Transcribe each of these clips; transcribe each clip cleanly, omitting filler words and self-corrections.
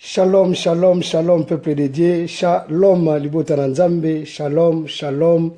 Shalom, shalom, shalom, peuple de Dieu. Shalom, Libotana Nzambe. Shalom, shalom.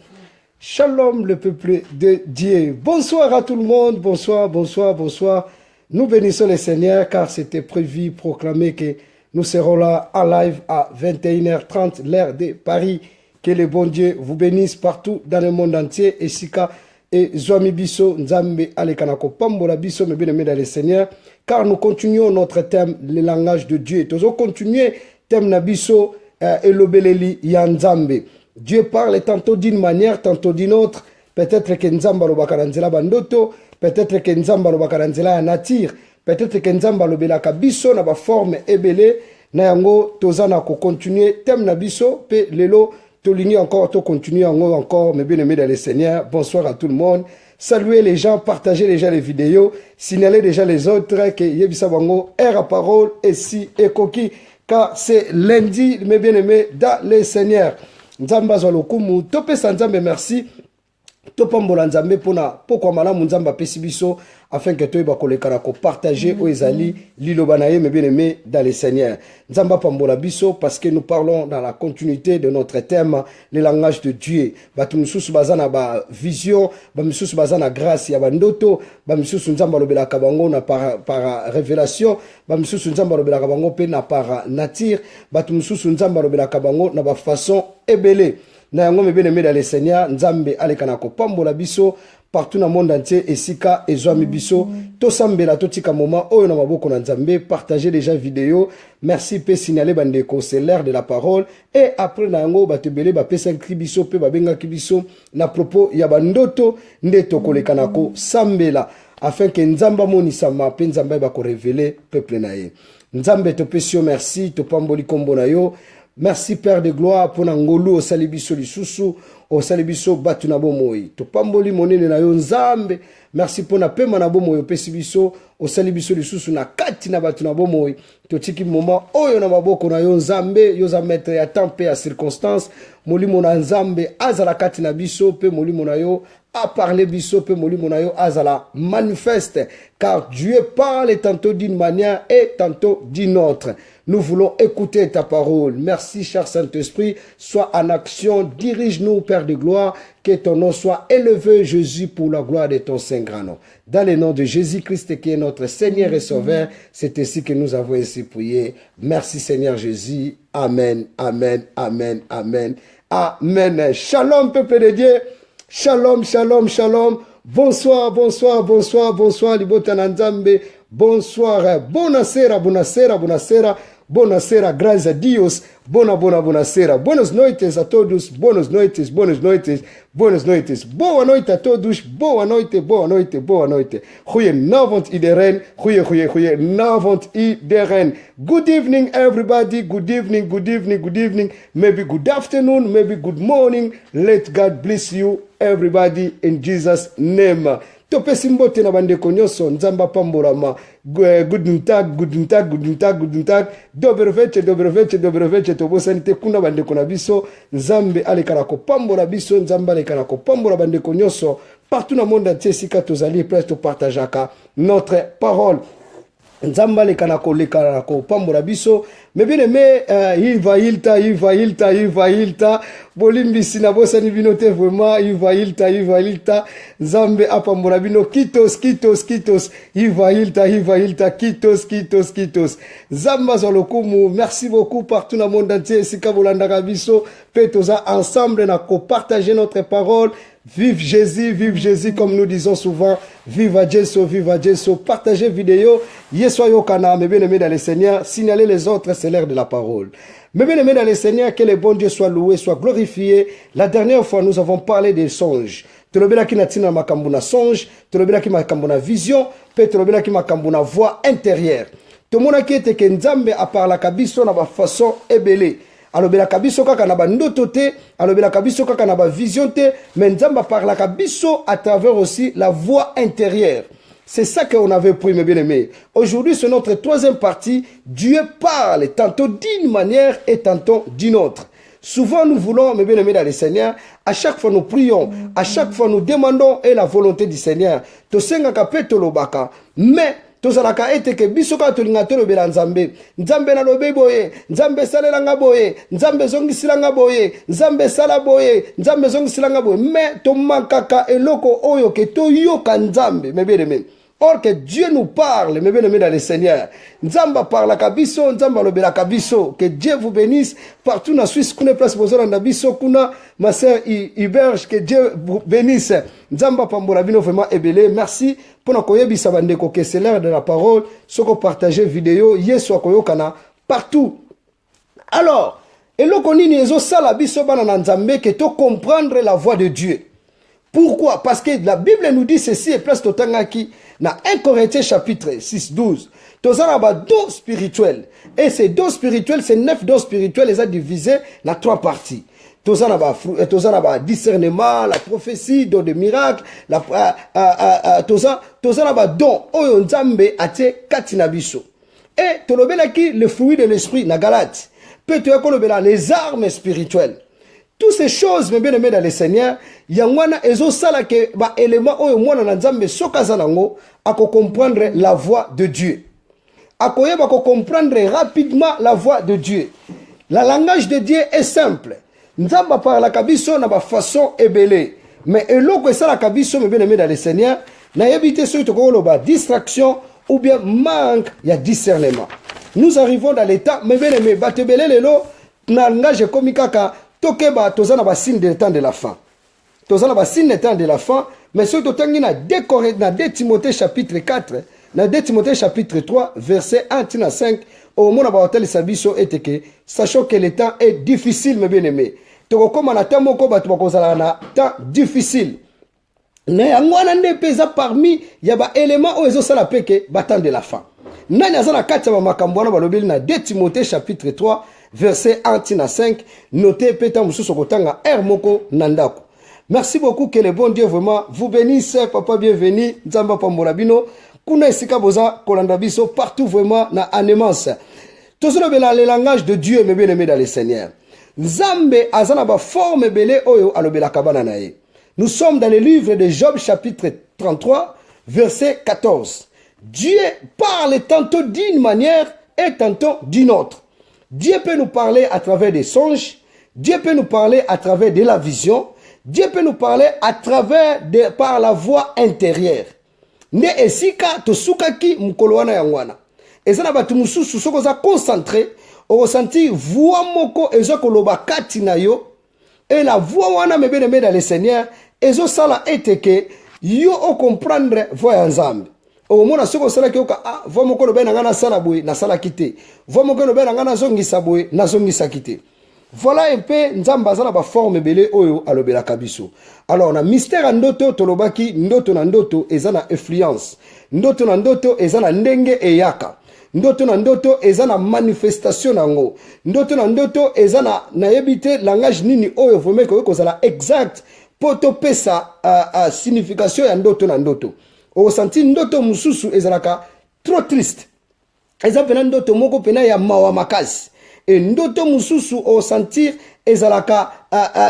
Shalom, le peuple de Dieu. Bonsoir à tout le monde. Bonsoir, bonsoir, bonsoir. Nous bénissons le Seigneur car c'était prévu, proclamé que nous serons là en live à 21h30, l'heure de Paris. Que le bon Dieu vous bénisse partout dans le monde entier. Et Sika et Zwami Bisso, Nzambe, Alekanako, Pambola Bisso, me bien-aimés dans le Seigneur. Car nous continuons notre thème, le langage de Dieu. Nous allons continuer thème Nabiso et l'obeleli Yanzambe. Dieu parle tantôt d'une manière, tantôt d'une autre. Peut-être que Nzamba lo bakaranzela bandoto, peut-être que Nzamba lo bakaranzela nature, peut-être que Nzamba lo belaka biso na ba forme ebele na yango tozana ko continuer thème Nabiso pe lelo toligny encore to continuer encore mes bien-aimés dans le Seigneur. Bonsoir à tout le monde. Saluez les gens, partagez déjà les vidéos, signalez déjà les autres que Yebisa Wango est à parole et si et coquille, car c'est lundi, mes bien-aimés, dans le Seigneur. Nzamba Zolokumu, Topé Sanzambe, merci. Topambola Nzambe pona pourquoi malamu Nzamba pesibiso afin que toi bakolekana ko partager au ezali lilobanaye mes bien-aimés dans le Seigneur. Nzamba pambola biso parce que nous parlons dans la continuité de notre thème le langage de Dieu. Batu mususu bazana ba vision, ba mususu bazana grâce ya bandoto, ba mususu Nzamba lobela kabango na par révélation, ba mususu Nzamba lobela kabango pe na par nature, batu mususu Nzamba lobela kabango na ba façon ebele. Na yango me bien-aimé dans le Seigneur, Nzambe alekana ko pambola biso partout dans le monde entier, Esika et Zwami Bisso. Tosambela totika moment oyo na maboko na Nzambe, partagez déjà vidéo. Merci pe signaler bandeko, c'est l'heure de la parole et après na yango batebele ba pesa kribiso pe ba benga kibiso na propos ya bandoto ndeto kolekana ko sambela afin que Nzamba monisama pe Nzamba ba ko révéler peuple na ye. Nzambe to pesio merci to pamboli kombo na yo. Merci Père de gloire pour Nangolo au salibiso lisusu au salibiso batu na bomoi to pamboli monene na yo Nzambe. Merci pour na pema na bomoi pesibiso au salibiso lisusu na kati na batu na bomoi to tiki moment oyo na maboko na yo Nzambe yo za mettre ya temps pe ya circonstance molimo na Nzambe azala kati na biso pe molimo na yo a parler biso pe molimo na yo azala manifeste car Dieu parle tantôt d'une manière et tantôt d'une autre. Nous voulons écouter ta parole. Merci, cher Saint-Esprit. Sois en action. Dirige-nous, Père de gloire. Que ton nom soit élevé, Jésus, pour la gloire de ton Saint grand nom. Dans le nom de Jésus-Christ, qui est notre Seigneur et Sauveur, c'est ainsi que nous avons ainsi prié. Merci, Seigneur Jésus. Amen, amen, amen, amen, amen. Shalom, peuple de Dieu. Shalom, shalom, shalom. Bonsoir, bonsoir, bonsoir, bonsoir, Libotana Nzambe. Bonsoir, buonasera, buonasera, buonasera. Buonasera, graças a Deus. Buonasera. Buenas noites a todos. Buenas noites, buenas noites, buenas noites. Boa noite a todos. Boa noite, boa noite, boa noite. Goedenavond iedereen. Goedenavond iedereen. Good evening, everybody. Good evening, good evening, good evening. Maybe good afternoon, maybe good morning. Let God bless you, everybody, in Jesus' name. Topesi mbote na bandeko nyonso Nzamba pamborama guten tag dobreveche tobosanite kuna bandeko na biso Nzambe alekana ko pambora biso Nzamba alekana ko pambora bandeko nyonso partout na monde entier sika tozali presque partageaka notre parole. Nzamba alekana ko pambora biso mais bien aimé Iva Hilta bolimbisi na bosani bino te vraiment Iva Hilta Nzambe apambora bino kitos Iva Hilta kitos Zamba zolokumu. Merci beaucoup partout dans le monde entier sika bolandaka biso pe toza ensemble na ko partager notre parole. Vive Jésus, comme nous disons souvent. Viva Jésus. Partagez vidéo. Yesoyo kana, mes bien-aimés dans le Seigneur. Signalez les autres, c'est l'heure de la parole. Mes bien-aimés dans le Seigneur, que le bon Dieu soit loué, soit glorifié. La dernière fois, nous avons parlé des songes. Tolobela ki natina makambuna songe, tolobela ki makambuna vision, pe tolobela ki makambuna voix intérieure. Tomona ki ete ke Nzambe a parla kabiso na ba façon ebele. Alobela kabiso kaka na ba ndoto te, alobela kabiso kaka na ba vision te, mais Nzamba parla kabiso à travers aussi la voix intérieure. C'est ça qu'on avait pris, mes bien-aimés. Aujourd'hui, c'est notre troisième partie. Dieu parle tantôt d'une manière et tantôt d'une autre. Souvent, nous voulons, mes bien-aimés dans le Seigneur, à chaque fois nous prions, à chaque fois nous demandons et la volonté du Seigneur. Mais tozalaka ete ke biso kaka tolinga tolobela nzambe nzambe nalobi boye nzambe esalelanga boye nzambe ezongisilanga boye nzambe esala boye nzambe ezongisilanga boye me tomakaka eloko oyo ke toyoka nzambe mebeleme. Or que Dieu nous parle, mes bien-aimés dans le Seigneur. Nzamba parle kabiso, Nzamba lobela kabiso. Que Dieu vous bénisse partout dans la Suisse. Kuna place bozora na biso kuna ma sœur Iberge. Que Dieu vous bénisse. Nzamba pambola bino vraiment ebele. Merci pour na koyebi sabandeko que c'est l'heure de la parole. Soko partager vidéo yesu akoyokana partout. Alors, eloko nini ezo sala biso bana na Nzambe que to comprendre la voix de Dieu. Pourquoi? Parce que la Bible nous dit ceci et place totangaki dans 1 Corinthiens chapitre 6, 12. Tozana ba dons spirituels. Et ces dons spirituels, ces 9 dons spirituels, les a divisés dans 3 parties. Tozana ba discernement, la prophétie, don de miracle, tozana ba don oyo nzambe ate katina biso. Et tolobelaki le fruit de l'esprit na Galate. Peut tolobela les armes spirituelles. Toutes ces choses, mes bien-aimés dans le Seigneur, yangwana ezo sala ke ba élément oyo mwana na nzambe sokaza nango ako comprendre la voix de Dieu. Akoyeba ko comprendre rapidement la voix de Dieu. La langage de Dieu est simple. Nzamba parla kabiso na ba façon ebele. Mais eloko esala kabiso mes bien-aimés dans le Seigneur, na yebite so to ko ba distraction ou bien manque ya discernement. Nous arrivons dans l'état mes bien-aimés batebele lelo na langage komikaka tokeba tozana ba signe de temps de la fin. Tozana ba signe de temps de la fin, mais ce totangi na 2 Timothée chapitre 4, na 2 Timothée chapitre 3 verset 1 à 5 au moment ba hotel sabiso eteke sachant que le temps est difficile mes bien-aimés. Tokokoma na temps moko ba tubakozala na temps difficile. Na yangwana nde pesa parmi ya ba éléments o ezo sala peke ba temps de la fin. Nani azana kati ba makambo na balobeli na 2 Timothée chapitre 3 verset 1 à 5, notez Peta Moussousou Kotanga, Moko Nandako. Merci beaucoup, que le bon Dieu vraiment vous bénisse, papa bienvenue, Nzamba Pambolabino, Kuna Esika Boza, Kolandabiso, partout vraiment, na anémance. Tout ça, le langage de Dieu, mes bien-aimés dans le Seigneur. Nzambe azanaba forme belé oyo alobela kabana nae. Nous sommes dans le livre de Job chapitre 33, verset 14. Dieu parle tantôt d'une manière et tantôt d'une autre. Dieu peut nous parler à travers des songes. Dieu peut nous parler à travers de la vision. Dieu peut nous parler à travers par la voix intérieure. Ne esika tosukaki mukolowana yangwana. Ezana batu mususu soko za concentré au ressenti voix moko ezo koloba kati na yo et la voix wana me bien-aimé dans le Seigneur ezo sala eteke yo o comprendre voix nzambe. Au moment où on que voix moko lobe na ngana sala boy na sala kité. Voix moko lobe na ngana zongisa boy na zongisa kité. Voilà un peu nzamba zala ba forme belé oyo alobela kabiso. Alors na mystère ndoto tolobaki ndoto na ndoto ezana influence. Ndoto na ndoto ezana ndenge eyaka. Ndoto na ndoto ezana manifestation nango. Ndoto na ndoto ezana na yebite langage nini oyo vraiment ko kozala exact poto pesa signification ya ndoto na ndoto. Au senti ndoto mususu ezalaka trop triste. Eza pena ndoto moko pena ya mawa makasi. Et ndoto mususu au sentir ezalaka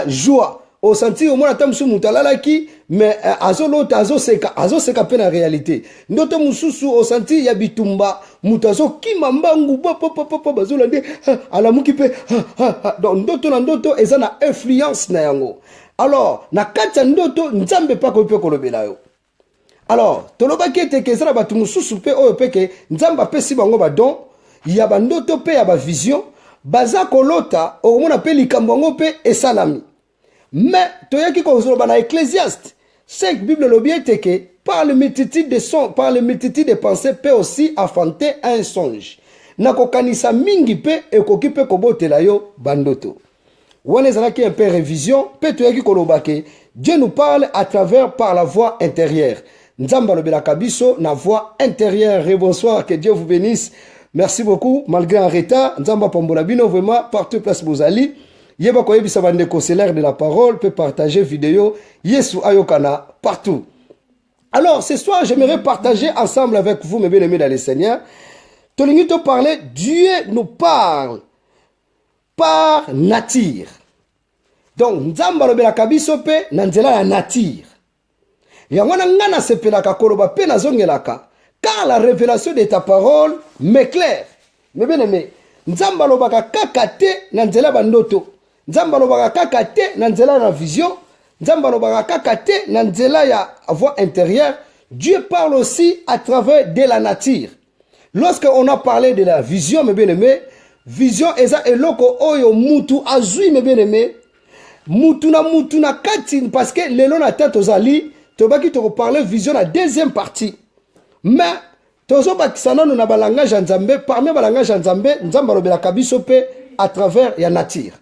joie. Au sentir au mona tamsu mutalalaki mais azo seka pena réalité. Ndoto mususu au sentir ya bitumba mutazo kimambangu papa bazolande ala mukipe donc ndoto na ndoto ezana influence na yango. Alors na kati ndoto nzambe pa ko pe kolobela yo. Alors, tolobaki eteke zala batu mususu pe oyo peke nzamba pesi bango ba don ya ba ndoto pe ya ba vision baza kolota omona pe likambo bango pe esalami. Mais toyaki ko zoloba na Ecclésiaste 5 Bible lobi eteke par le multitude de sons, par le multitude de pensées peut aussi affronter un songe. Na kokanisa mingi pe ekoki pe kobotela yo bandoto. Wana ezalaki un peu révision pe toyaki kolobake Dieu nous parle à travers par la voix intérieure. Nzamba lobela kabiso na voix intérieure. Et bonsoir, que Dieu vous bénisse. Merci beaucoup malgré un retard. Nzamba pambolabino vraiment partout place bozali. Yeba koyebi sabande conseiller de la parole peut partager vidéo Yesu ayokana partout. Alors ce soir, j'aimerais partager ensemble avec vous mes bien-aimés dans le Seigneur. Tolingi to parler, Dieu nous parle par nature. Donc nzamba lobela kabiso pe na nzela ya nature. Yangwana ngana sepelaka koloba pe na zongelaka car la révélation de ta parole m'éclaire. Mais bien aimé, nzamba lobaka kakate na nzela bandoto, nzamba lobaka kakate na nzela na vision, nzamba lobaka kakate na nzela ya voix intérieure. Dieu parle aussi à travers de la nature. Lorsqu'on a parlé de la vision, mes bien-aimés, vision eza eloko oyo mutu azui, mes bien-aimés, mutu na kati, parce que lelo na tête ozali, tobaki to parler vision la deuxième partie. Mais tozo bakisana no na balangage nzambe, parmi balangage nzambe, nzamba lobela kabiso pe à travers ya nature.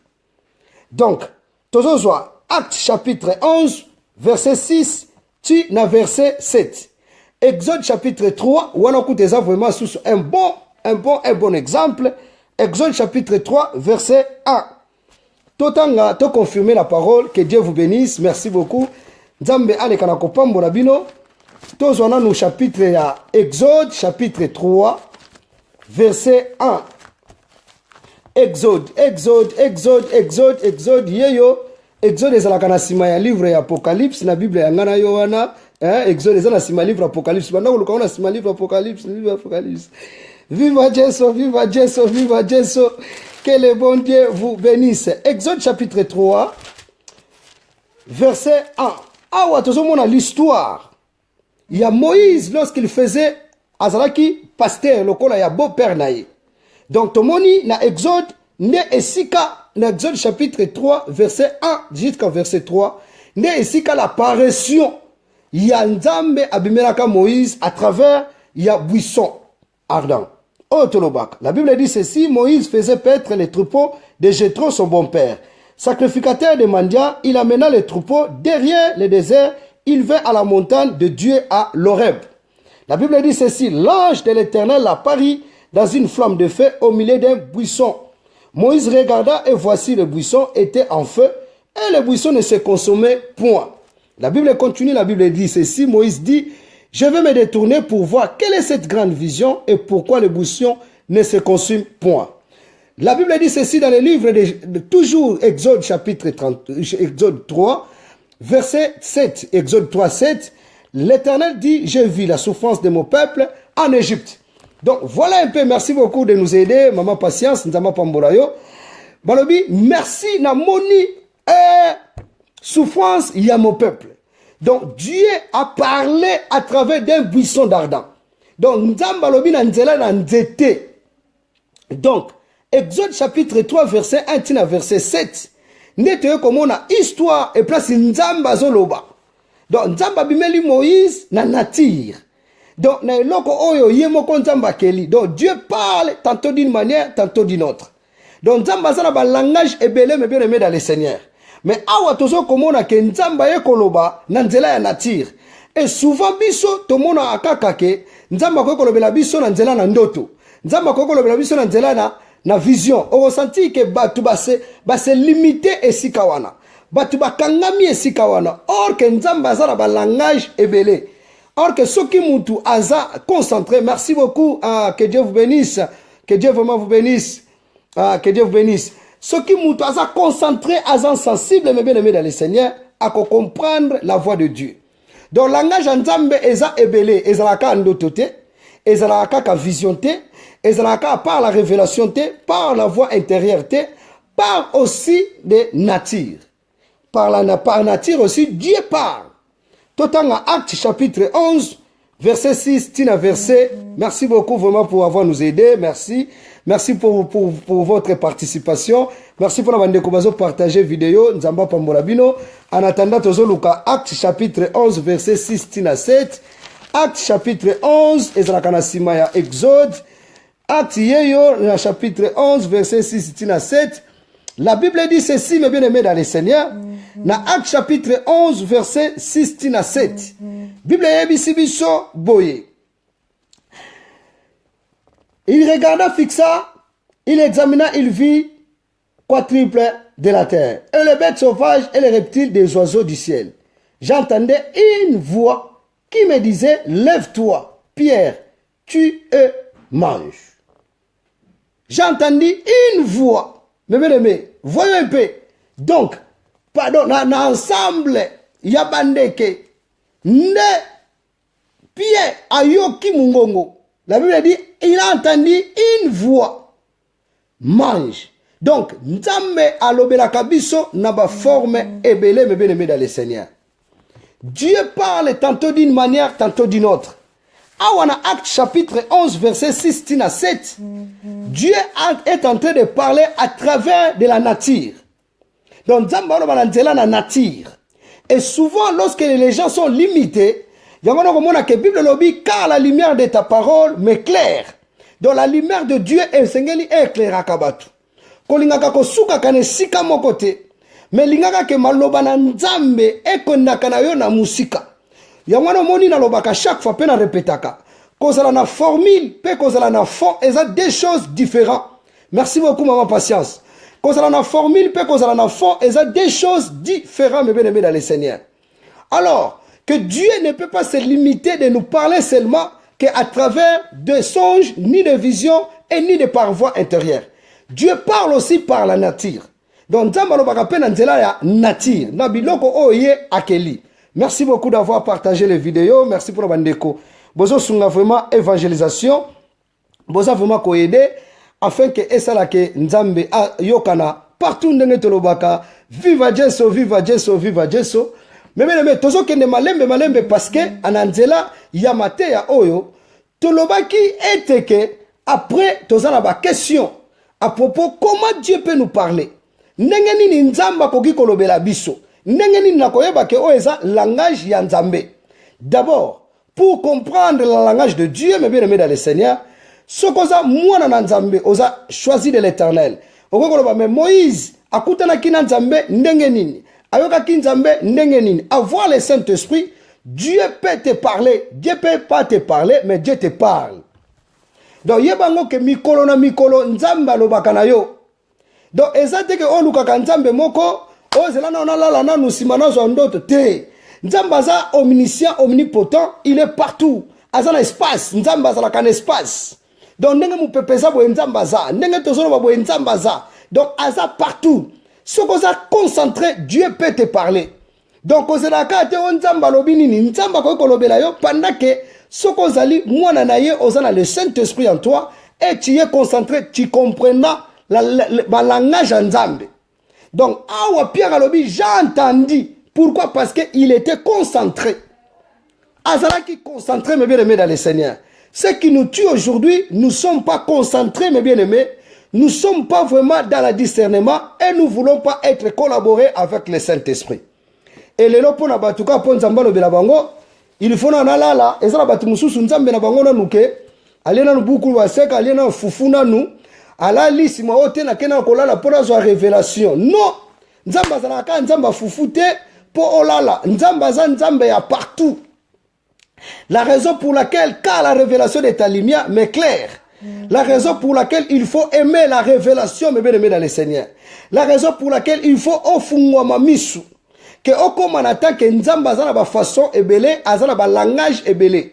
Donc, tozo zwa Acte chapitre 11 verset 6 tu na verset 7. Exode chapitre 3, on a écouté ça vraiment sous un bon exemple. Exode chapitre 3 verset 1. Totanga to confirmer la parole, que Dieu vous bénisse, merci beaucoup. Nzambe ale kana kopambo na bino. Tozwana nous chapitre ya Exode chapitre 3 verset 1. Exode yeyo. Exode ezalaka na sima ya livre ya Apocalypse na Bible ya ngana yo wana. Exode ezala na sima livre Apocalypse. Banda koluka na sima livre Apocalypse. Viva Jésus, viva Jésus, viva Jésus. Que le bon Dieu vous bénisse. Exode chapitre 3 verset 1. Awa tozomona l'histoire. Il y a Moïse lorsqu'il faisait azalaki pasteur lokola ya beau-père naye. Donc tomoni na Exode ne esika na Exode chapitre 3 verset 1 jusqu'à verset 3 ne esika l'apparition ya Nzambe abimelaka Moïse à travers ya buisson ardent. La Bible dit ceci, Moïse faisait paître les troupeaux de Jéthro son bon père. Sacrificateur de Mandia, il amena les troupeaux derrière le désert, il vint à la montagne de Dieu à l'Horeb. La Bible dit ceci, l'ange de l'Éternel apparut dans une flamme de feu au milieu d'un buisson. Moïse regarda et voici le buisson était en feu et le buisson ne se consommait point. La Bible continue, la Bible dit ceci, Moïse dit, je vais me détourner pour voir quelle est cette grande vision et pourquoi le buisson ne se consume point. La Bible dit ceci dans le livre de toujours Exode chapitre 30, Exode 3, verset 7. Exode 3, 7. L'Éternel dit, j'ai vu la souffrance de mon peuple en Égypte. Donc voilà un peu, merci beaucoup de nous aider, maman patience, nzama pambolayo. Balobi, merci na moni souffrance, il y a mon peuple. Donc Dieu a parlé à travers d'un buisson d'ardent. Donc nzamba lobi na nzela na nzete. Donc Exode chapitre 3 verset 1 tina verset 7. Nete comme on a histoire et place nzamba zoloba. Donc nzamba bimeli Moïse na nature. Donc na eloko oyo yemoko nzamba keli. Donc Dieu parle tantôt d'une manière, tantôt d'une autre. Donc nzamba za na ba langage ebele mais bien aimé dans le Seigneur. Mais awa tozo komona ke nzamba ye koloba na nzela ya nature. Et souvent biso tomona akaka ke nzamba ko kolobela biso na nzela na ndoto. Nzamba ko kolobela biso na nzela na vision. O ressenti ke batu base limité esika wana. Batu bakangami esika wana. Or que nzamba za na ba langage ebele. Or que soki mutu aza concentré. Merci beaucoup. Que Dieu vous bénisse. Que Dieu vraiment vous bénisse. Que Dieu vous bénisse. Ce qui m'a concentré, à sensible, mais bien aimé dans le Seigneur, à comprendre la voix de Dieu. Donc, le langage en Nzambe est ébélé, est en ndotote, est en vision, est par la révélation, par la voix intérieure, par aussi de nature. Par nature aussi, Dieu parle. Tout en Acte chapitre 11, verset 6, tina verset. Merci beaucoup vraiment pour avoir nous aidé. Merci. Merci pour votre participation. Merci pour la bande de partager vidéo. Nzamba Pambolabino. En attendant, Tozoluka, Acte chapitre 11, verset 6 tina 7. Acte chapitre 11, Ezrakana Simaya Exode. Acte Yeyo, chapitre 11, verset 6 tina 7. La Bible dit ceci, mes bien-aimés dans le Seigneur. Na Acte chapitre 11, verset 6 tina 7. Bible Yebisibiso Boye. Il regarda, fixa, il examina, il vit quadruple de la terre, et les bêtes sauvages et les reptiles des oiseaux du ciel. J'entendais une voix qui me disait, lève-toi, Pierre, tu et mange. J'entendis une voix, mais bien aimé, voyons un peu. Donc, pardon, dans l'ensemble, il y a bandeke, ne Pierre ayoki mungongo. La Bible dit, il a entendu une voix. Mange. Donc, Nzambe alobelaka biso na ba forme ebele me bien-aimé dans le Seigneur. Dieu parle tantôt d'une manière, tantôt d'une autre. Awana Acte chapitre 11, verset 6 à 7. Dieu est en train de parler à travers de la nature. Donc, Nzambe alobela na nature. Et souvent, lorsque les gens sont limités, il y a que la Bible lobby, car la lumière de ta parole m'éclaire. Donc la lumière de Dieu est éclairée. Kolingaka ko suka kane sika mokote. Mais lingaka ke maloba na nzambe ekondaka na yo na musika. Yangwana moni na lobaka chaque fois pe na répétaka. Kozala na formule pe kozala na fond, eza deux choses différentes. Merci beaucoup maman patience. Kozala na formule pe kozala na fond, eza deux choses différentes mes bien-aimés dans le Seigneur. Alors que Dieu ne peut pas se limiter de nous parler seulement qu'à travers de songes, ni de visions et ni de par voix intérieure. Dieu parle aussi par la nature. Donc, nature. Merci beaucoup d'avoir partagé les vidéos. Merci pour la bandeko. Bozo sunga vraiment évangélisation. Bozo vraiment ko aider afin que esala ke nzambe yokana partout ndenge tolobaka. Viva Jesu, viva Jesu, viva Jesu. Mais tozo kende malembe parce que ananzela yamate ya oyo tolobaki eteke après tozala ba question à propos comment Dieu peut nous parler. Ndenge nini nzamba koki kolobela biso. Ndenge nini nakoyeba ke oeza langage ya nzambe. D'abord, pour comprendre le langage de Dieu, mes bien-aimés dans le Seigneur, ce koza mwana na nzambe oza choisi de l'Éternel. Okokoloba mais Moïse akutana kina nzambe ndenge nini. Avoir le Saint-Esprit, Dieu peut te parler. Dieu peut pas te parler, mais Dieu te parle. Donc, yebango ke mikolo na mikolo nzamba lobaka na yo. Donc, ezate ke olukaka nzambe moko, ozela na onalala na nusimana zo ndoto te. Nzamba za omniscient, omnipotent, il est partout. Azana espace, nzamba za la kan espace. Donc, ndenge mu pepeza bo nzamba za, ndenge tozolo bo nzamba za. Donc, aza partout. Ce qu'on a concentré, Dieu peut te parler. Donc, on a pendant que ce qu'on a dit, moi, on a le Saint-Esprit en toi, et tu es concentré, tu comprendras le langage en Zambé. Donc, Pierre Alobi, j'ai entendu. Pourquoi? Parce qu'il était concentré. Azala qui concentré, mes bien-aimés, dans le Seigneur. Ce qui nous tue aujourd'hui, nous ne sommes pas concentrés, mes bien-aimés. Nous ne sommes pas vraiment dans le discernement et nous ne voulons pas être collaborés avec le Saint-Esprit. Et les gens pour batuka pour nzamba lo belabango, il faut na lala, et ça la batu mususu nzambe na bango na nuke, aller na buku wa seka, aller na fufu na nu, ala lisi ma ote na kena kolala pour la révélation. Non, nzamba za ka nzamba fufu te pour olala, nzamba za nzambe ya partout. La raison pour laquelle car la révélation de ta lumière m'éclaire. La raison pour laquelle il faut aimer la révélation, mes bien-aimés dans le Seigneur. La raison pour laquelle il faut offrir ma misu. Que okomanata que nzamba zana ba façon ebele, azana ba langage ebele.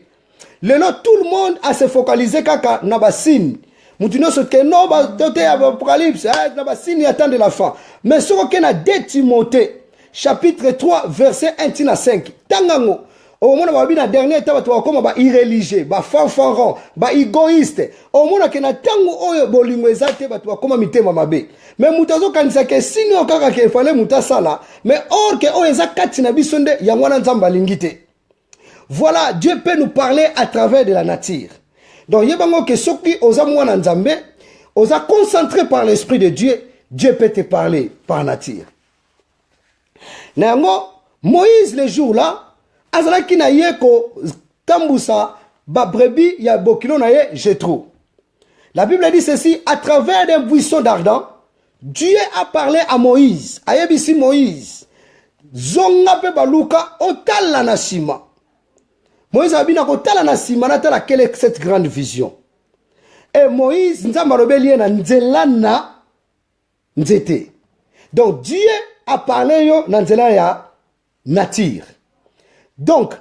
Le nom tout le monde a se focalisé kaka na ba signe. Mutino ce que non ba toté apocalypse, na ba signe attend de la fin. Mais ce qu'on a 2 Timothée chapitre 3 verset 1 à 5. Tangango au moment où la dernière étape tu vas comme ba irréligieux, ba fanfaron, ba égoïste. Au moment que na tango oyo bolingo ezate ba tu vas comme mitema mabe. Mais mutazo kanisa ke sino kaka ke fallait mutasala, mais or que o ezakati na bisonde ya mwana nzamba lingite. Voilà, Dieu peut nous parler à travers de la nature. Donc yebango ke soki oza mwana nzambe, oza concentré par l'esprit de Dieu, Dieu peut te parler par nature. Nango Moïse le jour là azalaki na ye ko tambusa ba brebis ya bokilo na ye Jéthro. La Bible dit ceci, à travers des buissons d'ardent, Dieu a parlé à Moïse. Ayebisi Moïse. Zonga pe baluka otala na sima. Moïse a bina kotala na sima na tala quelle est cette grande vision. Et Moïse nzamba robeli na nzela na nzete. Donc Dieu a parlé yo na nzela ya nature. Donc,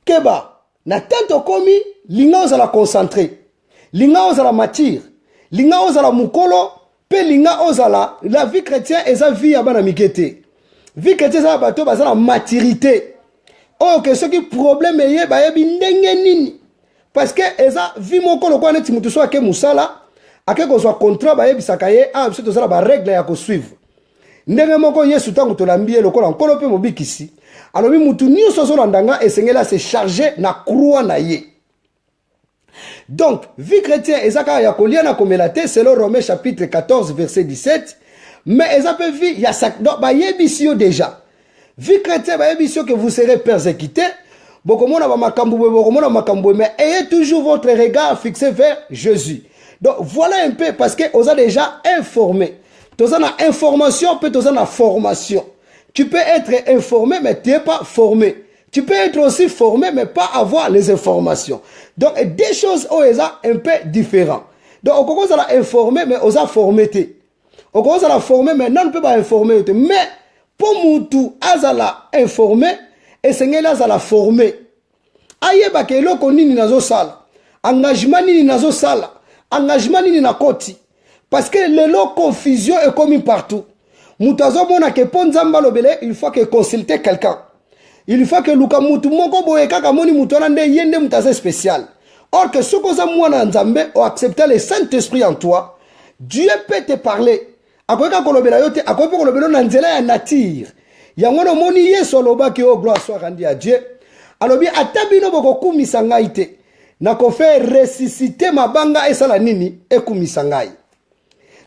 keba, na tento komi, linga oza la concentré, linga oza la matière, linga oza la mukolo, pe linga oza la vie chrétienne et sa vie abana mikete. Vie chrétienne, ça bato, ça la maturité. Oh, que ce qui problème est, bah, yebi ndenge nini. Parce que, eza, vi moko lo kwa neti mutu so ake musala, ake ko so contrat, bah, yebi sakaye, ah, biso to sala ba règle ya ko suivre. Ndenge moko Yesu tango to lambiye lo kola nkolo pe mobikisi. Alors, mutu nyonso so landanga, esengela se charger na croix na ye. Donc, vie chrétien, ezaka ya kolia na komelate, selon Romains chapitre 14, verset 17, mais ezaka vie, ya sak, donc, bah, yebisio déjà. Vie chrétien, bah, yebisio que vous serez persécutés, mais ayez toujours votre regard fixé vers Jésus. Donc, voilà un peu, parce que vous avez déjà informé. Vous avez une information, peut vous avez une formation. Tu peux être informé, mais tu n'es pas formé. Tu peux être aussi formé, mais pas avoir les informations. Donc, des choses sont un peu différentes. Donc, on commence à l'informer, mais on a formé. On commence à la former, mais non, on ne peut pas informer. Mais, pour nous, on a informé, et c'est là qu'on a formé. Aïe, bah, que l'on connaît ni nazo sala. Engagement ni nazo sala. Engagement ni na koti. Parce que le confusion est commis partout. Moutazo mona ke ponzamba lobele, il faut que consulter quelqu'un. Il faut que Luka Moutou Moko Boeka Kamoni Moutonande Yende Moutase spécial. Or que ce que ça mouna Nzambe ont accepté le Saint-Esprit en toi, Dieu peut te parler. Akoka kolobela yote, akoka kolobela nanzela ya nature. Yangono moni yeso loba ki o gloire soit rendue à Dieu. Alobi atabino boko kumisa ngai te. Na ko fait ressusciter mabanga esala nini ekumisa ngai.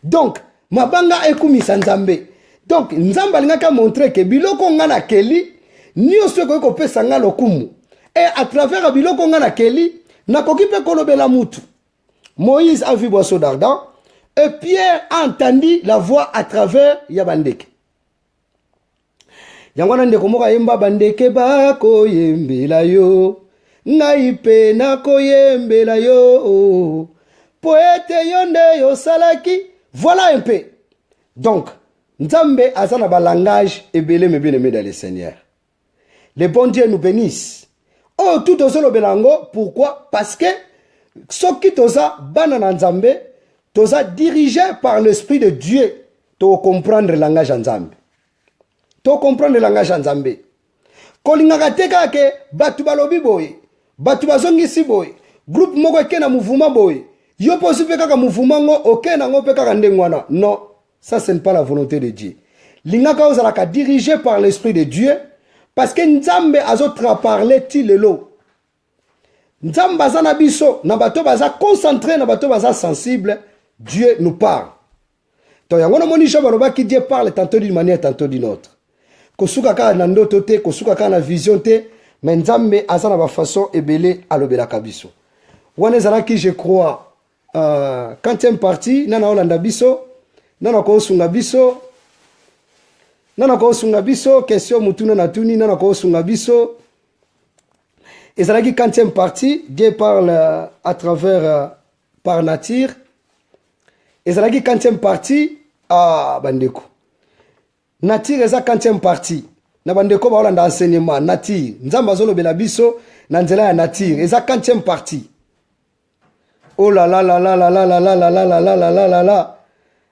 Donc mabanga ekumisa Nzambe. Donc Nzamba lingaka montrer que biloko ngana keli nyonso ko pesa nga lokumu. Et à travers biloko nga na keli nakoki pe kolobela mutu. Moïse a vu boisseau d'ardent et Pierre a entendu la voix à travers Yabandeke. Yangwana ndeko moka yemba bandeke ba ko yembela yo ngai pe na ko yembela yo poète yonde yo salaki. Voilà un peu. Donc Nzambe azana ba langage ebele me bien aimé dans le Seigneur. Le bon Dieu nous bénisse. Oh, tout au solo belango, pourquoi? Parce que ce qui toza banana Nzambe, toza dirigé par l'Esprit de Dieu, to comprendre le langage Nzambe. To comprendre le langage Nzambe. Kolingaka teka ke batu balobi boy, batu bazongisi boy, groupe moko ke na mouvement boy. Yo posi pe kaka mouvement ngo oke na ngo pe kaka ndengwana. Non, ça ce n'est pas la volonté de Dieu. Lingaka ozalaka dirigé par l'Esprit de Dieu. Parce que Nzambe azotra parler ti lelo. Nzambe azana biso, na bato baza concentré, na bato baza sensible, Dieu nous parle. Donc yangono moni baloba ki Dieu parle tantôt d'une manière, tantôt d'une autre. Kosuka ka na ndoto te, kosuka ka na vision te, mais Nzambe azana ba façon ebele alobela kabiso. Wana zala ki je crois 40e partie nana olanda biso, nana ko sunga biso. Nana ko sunga biso, question mutuna na tuni, nana ko sunga biso. Et ça la 40e partie, Dieu parle à travers par nature. Et ça la 40e partie, ah bandeko. Nature est la 40e partie. Na bandeko ba olanda enseignement nature. Nzamba zolo bela biso na nzela ya nature. Et ça 40e partie. Oh là là là là là là là là là là là là là là là.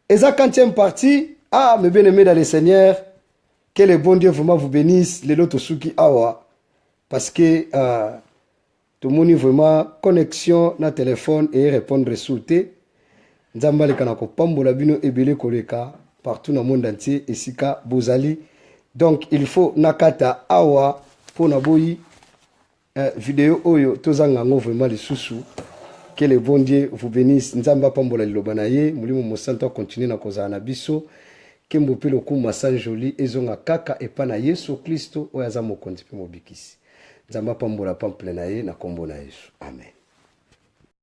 Et ça 40e partie, ah mes bien-aimés dans le Seigneur. Que le bon Dieu vraiment vous bénisse, les loto suki awa, parce que tout le monde vraiment connexion na téléphone et répondre souté. Nzamba le kanako pambola bino ebele koleka partout dans le monde entier et sika bozali. Donc il faut nakata awa pour naboyi vidéo oyo tozanga ngo vraiment les sous. Que le bon Dieu vous bénisse. Nzamba pambola lobanaye, mulimo mosanto continue na kozana biso. Kembo pe lokuma san joli ezonga kaka epa na Yesu Kristo oyo aza mokonzi pe mobikisi. Nzamba pambola pample na ye na kombo na Yesu. Amen.